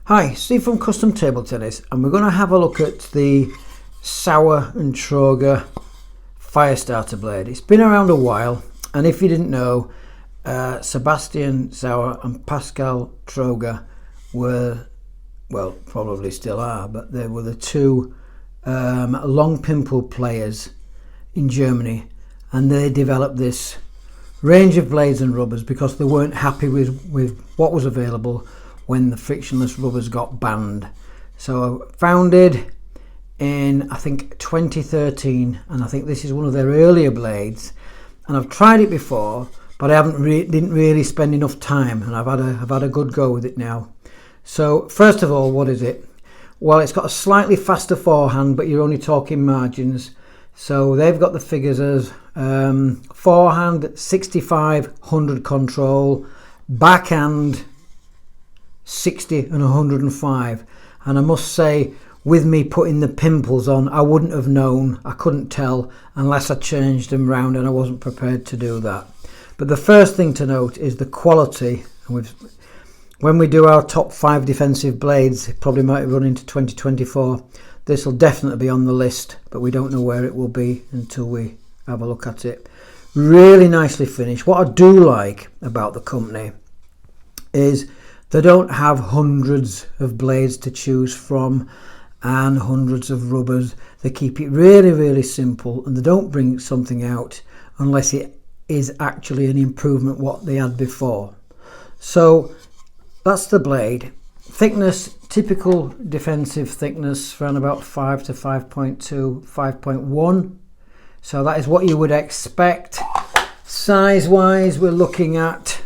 Hi, Steve from Custom Table Tennis, and we're going to have a look at the Sauer and Tröger Firestarter Blade. It's been around a while, and if you didn't know, Sebastian Sauer and Pascal Tröger were, well, probably still are, but they were the two long pimple players in Germany, and they developed this range of blades and rubbers because they weren't happy with what was available when the frictionless rubbers got banned. So founded in, I think, 2013, and I think this is one of their earlier blades, and I've tried it before, but I didn't really spend enough time, and I've had a good go with it now. So first of all, what is it? Well, it's got a slightly faster forehand, but you're only talking margins. So they've got the figures as forehand 65-100 control, backhand 60 and 105, and I must say, with me putting the pimples on, I wouldn't have known, I couldn't tell unless I changed them round, and I wasn't prepared to do that. But the first thing to note is the quality. When we do our top 5 defensive blades, it probably might run into 2024, this will definitely be on the list, but we don't know where it will be until we have a look at it. Really nicely finished. What I do like about the company is they don't have hundreds of blades to choose from and hundreds of rubbers. They keep it really, really simple, and they don't bring something out unless it is actually an improvement what they had before. So that's the blade. Thickness, typical defensive thickness, around about 5 to 5.2, 5.1. So that is what you would expect. Size wise, we're looking at,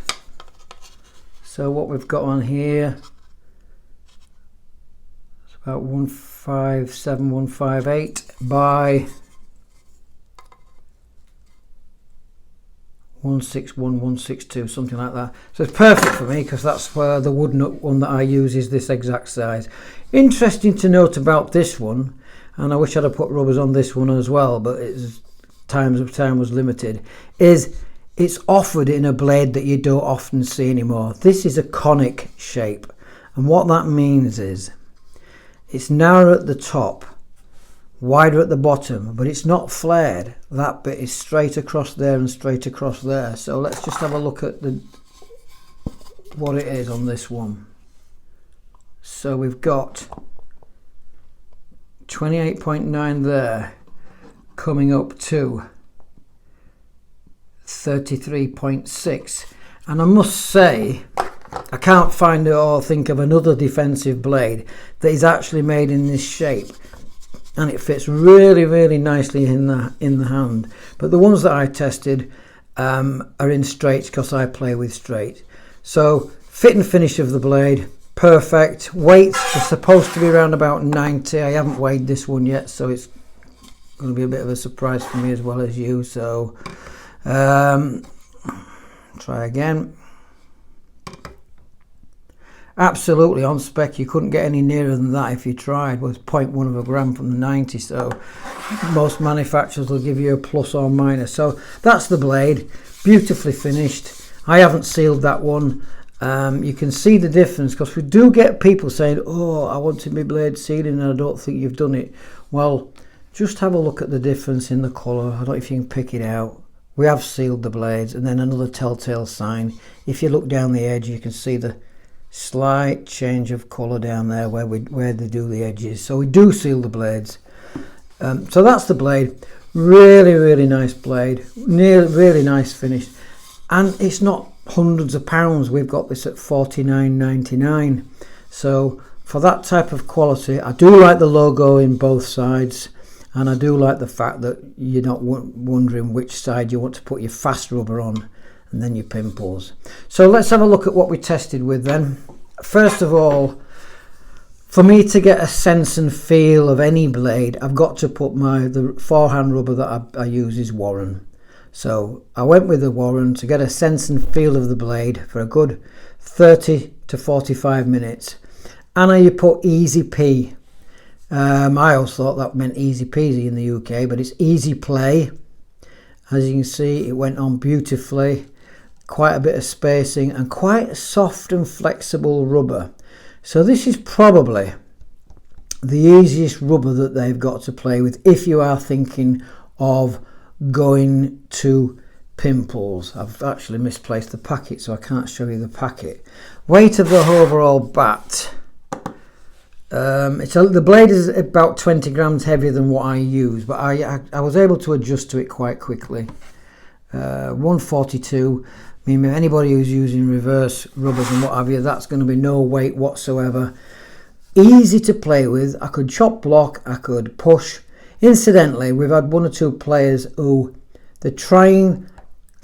so what we've got on here, it's about 157, 158 by 161, 162, something like that. So it's perfect for me because that's where the wood nut one that I use is this exact size. Interesting to note about this one, and I wish I'd have put rubbers on this one as well, but time was limited, is it's offered in a blade that you don't often see anymore. This is a conic shape, and what that means is it's narrow at the top, wider at the bottom, but it's not flared. That bit is straight across there and straight across there. So let's just have a look at what it is on this one. So we've got 28.9 there, coming up to 33.6, and I must say I can't find it or think of another defensive blade that is actually made in this shape, and it fits really, really nicely in the hand. But the ones that I tested are in straights because I play with straight. So fit and finish of the blade, perfect. Weight is supposed to be around about 90. I haven't weighed this one yet, so it's going to be a bit of a surprise for me as well as you. So try again. Absolutely on spec, you couldn't get any nearer than that if you tried. It was 0.1 of a gram from the 90, so most manufacturers will give you a plus or minus. So that's the blade, beautifully finished. I haven't sealed that one. You can see the difference because we do get people saying, oh, I wanted my blade sealing and I don't think you've done it. Well, just have a look at the difference in the colour. I don't know if you can pick it out. We have sealed the blades, and then another telltale sign. If you look down the edge, you can see the slight change of colour down there where they do the edges. So we do seal the blades. So that's the blade. Really, really nice blade. Really nice finish. And it's not hundreds of pounds. We've got this at $49.99. So for that type of quality, I do like the logo in both sides. And I do like the fact that you're not wondering which side you want to put your fast rubber on and then your pimples. So let's have a look at what we tested with then. First of all, for me to get a sense and feel of any blade, I've got to put the forehand rubber that I use is Warren. So I went with the Warren to get a sense and feel of the blade for a good 30 to 45 minutes. And you put Easy P. I always thought that meant easy peasy in the UK, but it's easy play. As you can see, it went on beautifully. Quite a bit of spacing and quite soft and flexible rubber. So this is probably the easiest rubber that they've got to play with if you are thinking of going to Pimples. I've actually misplaced the packet, so I can't show you the packet. Weight of the overall bat. The blade is about 20 grams heavier than what I use, but I was able to adjust to it quite quickly. 142. I mean, anybody who's using reverse rubbers and what have you, that's going to be no weight whatsoever. Easy to play with. I could chop block, I could push. Incidentally, we've had one or two players who they're trying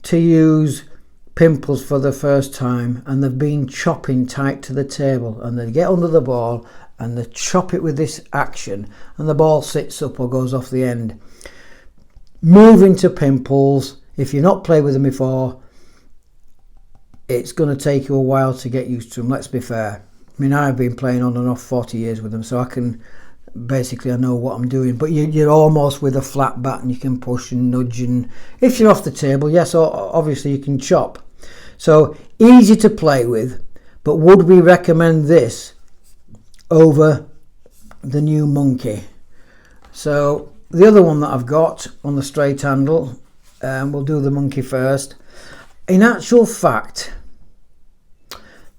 to use Pimples for the first time, and they've been chopping tight to the table, and they get under the ball and they chop it with this action, and the ball sits up or goes off the end. Moving to Pimples, if you've not played with them before, it's going to take you a while to get used to them, let's be fair. I mean, I've been playing on and off 40 years with them, so I can basically, I know what I'm doing. But you're almost with a flat bat, and you can push and nudge, and if you're off the table, yes, obviously you can chop. So easy to play with, but would we recommend this over the new Monkey? So the other one that I've got on the straight handle, we'll do the Monkey first. In actual fact,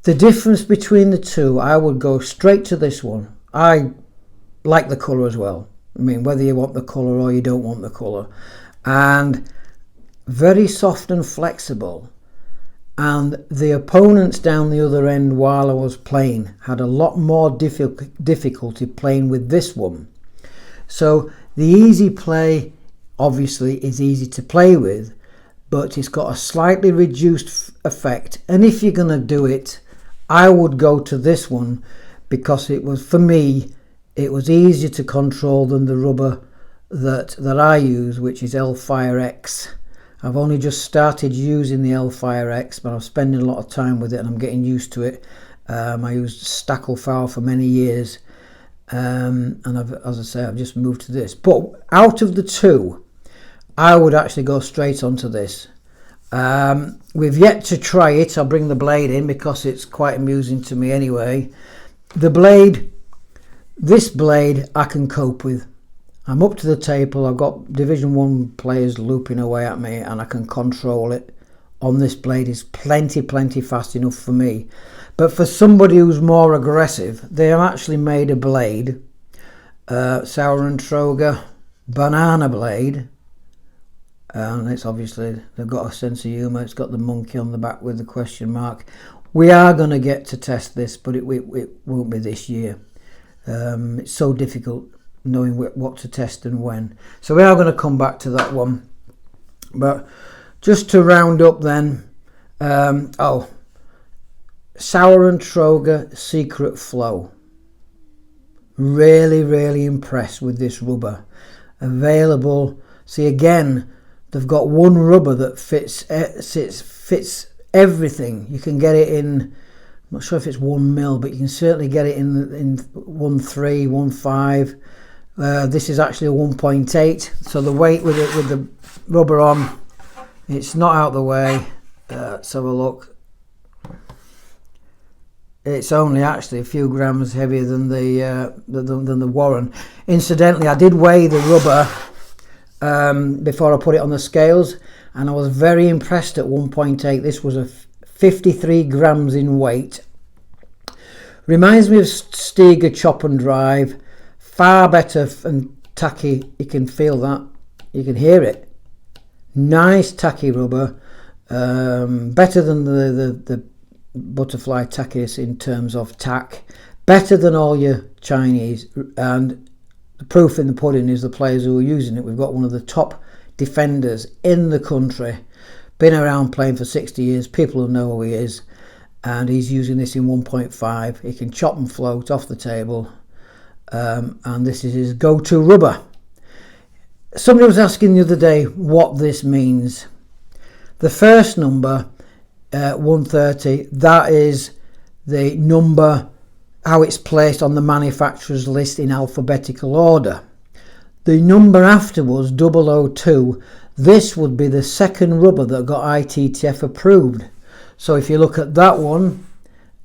the difference between the two, I would go straight to this one. I like the colour as well. I mean, whether you want the colour or you don't want the colour. And very soft and flexible. And the opponents down the other end while I was playing had a lot more difficulty playing with this one. So the easy play obviously is easy to play with, but it's got a slightly reduced effect. And if you're going to do it, I would go to this one, because it was, for me, it was easier to control than the rubber that I use, which is L-Fire X. I've only just started using the L-Fire X, but I'm spending a lot of time with it and I'm getting used to it. I used Stackelfire for many years, and as I say, I've just moved to this. But out of the two, I would actually go straight onto this. We've yet to try it. I'll bring the blade in because it's quite amusing to me anyway. The blade, this blade I can cope with. I'm up to the table, I've got Division 1 players looping away at me, and I can control it on this blade. Is plenty fast enough for me. But for somebody who's more aggressive, they have actually made a blade, Sauer and Tröger banana blade, and it's obviously, they've got a sense of humour. It's got the monkey on the back with the question mark. We are going to get to test this, but it won't be this year. It's so difficult knowing what to test and when. So we are going to come back to that one. But just to round up then, Sauer and Tröger Secret Flow. Really impressed with this rubber. Available. See, again, they've got one rubber that fits everything. You can get it in, I'm not sure if it's 1 mil, but you can certainly get it in 1.3, 1.5. This is actually a 1.8, so the weight with the rubber on, it's not out the way. Let's have a look. It's only actually a few grams heavier than the Warren. Incidentally, I did weigh the rubber before I put it on the scales, and I was very impressed at 1.8. This was a 53 grams in weight. Reminds me of Stiga Chop and Drive. Far better and tacky. You can feel that. You can hear it. Nice tacky rubber. Better than the butterfly tackiest in terms of tack. Better than all your Chinese. And the proof in the pudding is the players who are using it. We've got one of the top defenders in the country. Been around playing for 60 years. People who know who he is. And he's using this in 1.5. He can chop and float off the table. And this is his go-to rubber. Somebody was asking the other day what this means. The first number, 130, that is the number, how it's placed on the manufacturer's list in alphabetical order. The number afterwards, 002, this would be the second rubber that got ITTF approved. So if you look at that one,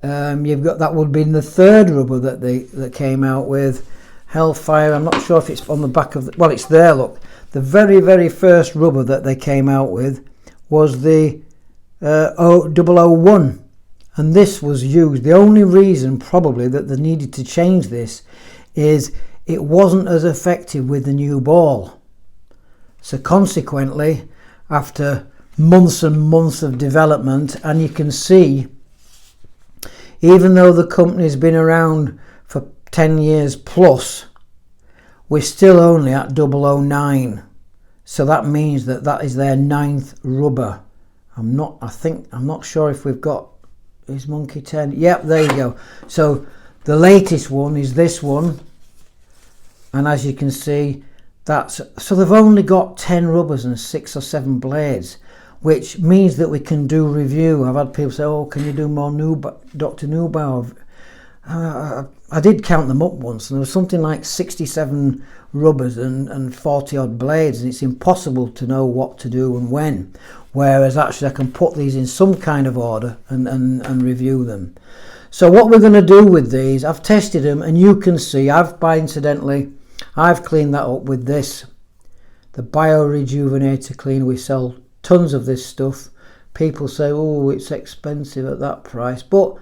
You've got, that would be the third rubber that came out with. Hellfire, I'm not sure if it's on the back of well, it's there, look. The very first rubber that they came out with was the 001, and this was used. The only reason probably that they needed to change this is it wasn't as effective with the new ball. So consequently, after months and months of development, and you can see, even though the company's been around for 10 years plus, we're still only at 009. So that means that is their 9th rubber. I'm not sure if we've got, is Monkey 10? Yep, there you go. So the latest one is this one. And as you can see, so they've only got 10 rubbers and 6 or 7 blades, which means that we can do review. I've had people say, oh, can you do more Dr. Neubauer? I did count them up once, and there was something like 67 rubbers and 40 odd blades, and it's impossible to know what to do and when. Whereas actually I can put these in some kind of order and review them. So what we're going to do with these, I've tested them, and you can see I've cleaned that up with this, the Bio Rejuvenator Clean. We sell tons of this stuff. People say, oh, it's expensive at that price, but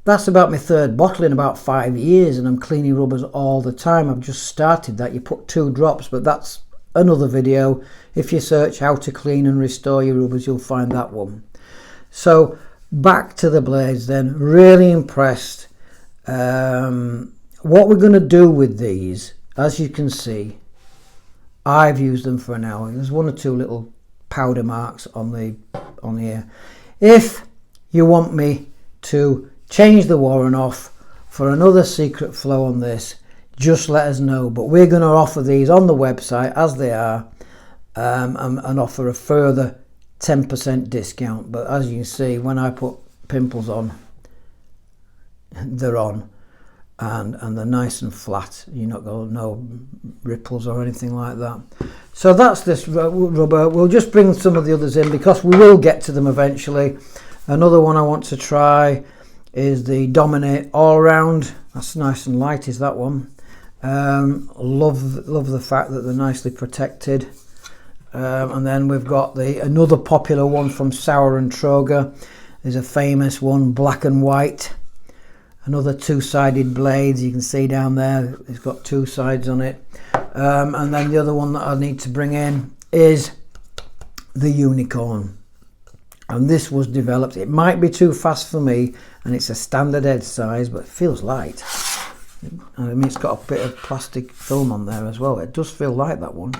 that's about my 3rd bottle in about 5 years, and I'm cleaning rubbers all the time. I've just started that. You put 2 drops, but that's another video. If you search how to clean and restore your rubbers, you'll find that one. So back to the blades then. Really impressed. What we're going to do with these, as you can see, I've used them for an hour. There's 1 or 2 little powder marks on the ear. If you want me to change the warren off for another secret flow on this, just let us know. But we're going to offer these on the website as they are, and offer a further 10% discount. But as you can see, when I put pimples on, they're on, and they're nice and flat. You're not going to no ripples or anything like that. So that's this rubber. We'll just bring some of the others in because we will get to them eventually. Another one I want to try is the Dominate All Round. That's nice and light, is that one. Love the fact that they're nicely protected. And then we've got another popular one from Sauer and Tröger. There's a famous one, black and white. Another 2-sided blades, you can see down there, it's got 2 sides on it. And then the other one that I need to bring in is the Unicorn. And this was developed, it might be too fast for me, and it's a standard edge size, but it feels light. I mean, it's got a bit of plastic film on there as well. It does feel light, that one.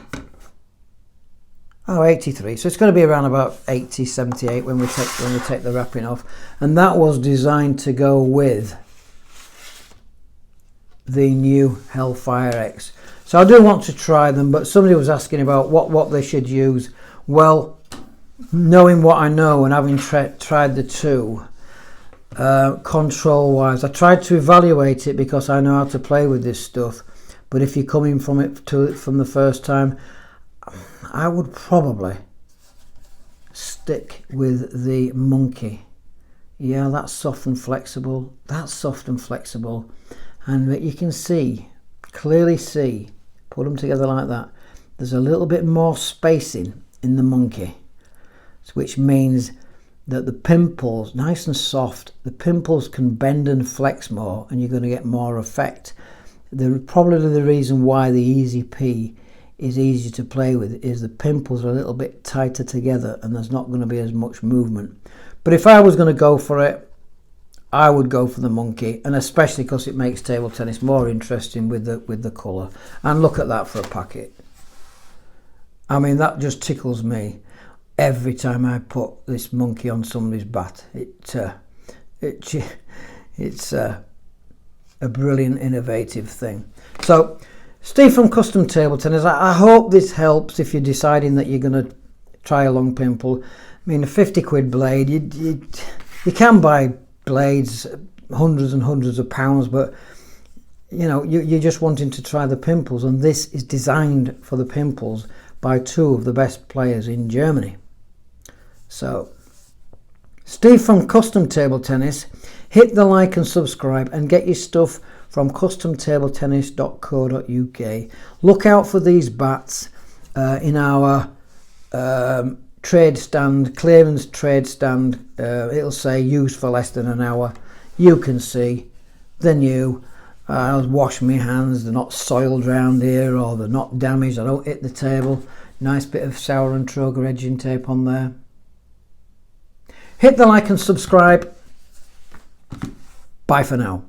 Oh, 83. So it's going to be around about 80, 78 when we take the wrapping off. And that was designed to go with the new Hellfire X. So I do want to try them, but somebody was asking about what they should use. Well, knowing what I know and having tried the 2, control wise, I tried to evaluate it because I know how to play with this stuff. But if you're coming from the first time, I would probably stick with the Monkey. Yeah, that's soft and flexible. That's soft and flexible. And you can clearly see, put them together like that, there's a little bit more spacing in the Monkey, which means that the pimples, nice and soft, the pimples can bend and flex more, and you're going to get more effect. Probably the reason why the Easy P is easy to play with is the pimples are a little bit tighter together, and there's not going to be as much movement. But if I was going to go for it, I would go for the Monkey, and especially because it makes table tennis more interesting with the colour. And look at that for a packet. I mean, that just tickles me every time I put this Monkey on somebody's bat. It's a brilliant, innovative thing. So, Steve from Custom Table Tennis, I hope this helps if you're deciding that you're going to try a long pimple. I mean, a 50 quid blade, you can buy blades hundreds and hundreds of pounds, but you know, you're just wanting to try the pimples, and this is designed for the pimples by 2 of the best players in Germany. So Steve from Custom Table Tennis. Hit the like and subscribe and get your stuff from customtabletennis.co.uk. Look out for these bats in our trade stand, clearance trade stand. It'll say used for less than an hour. You can see they're new. I'll wash my hands, they're not soiled round here, or they're not damaged, I don't hit the table. Nice bit of Sauer and Tröger edging tape on there. Hit the like and subscribe. Bye for now.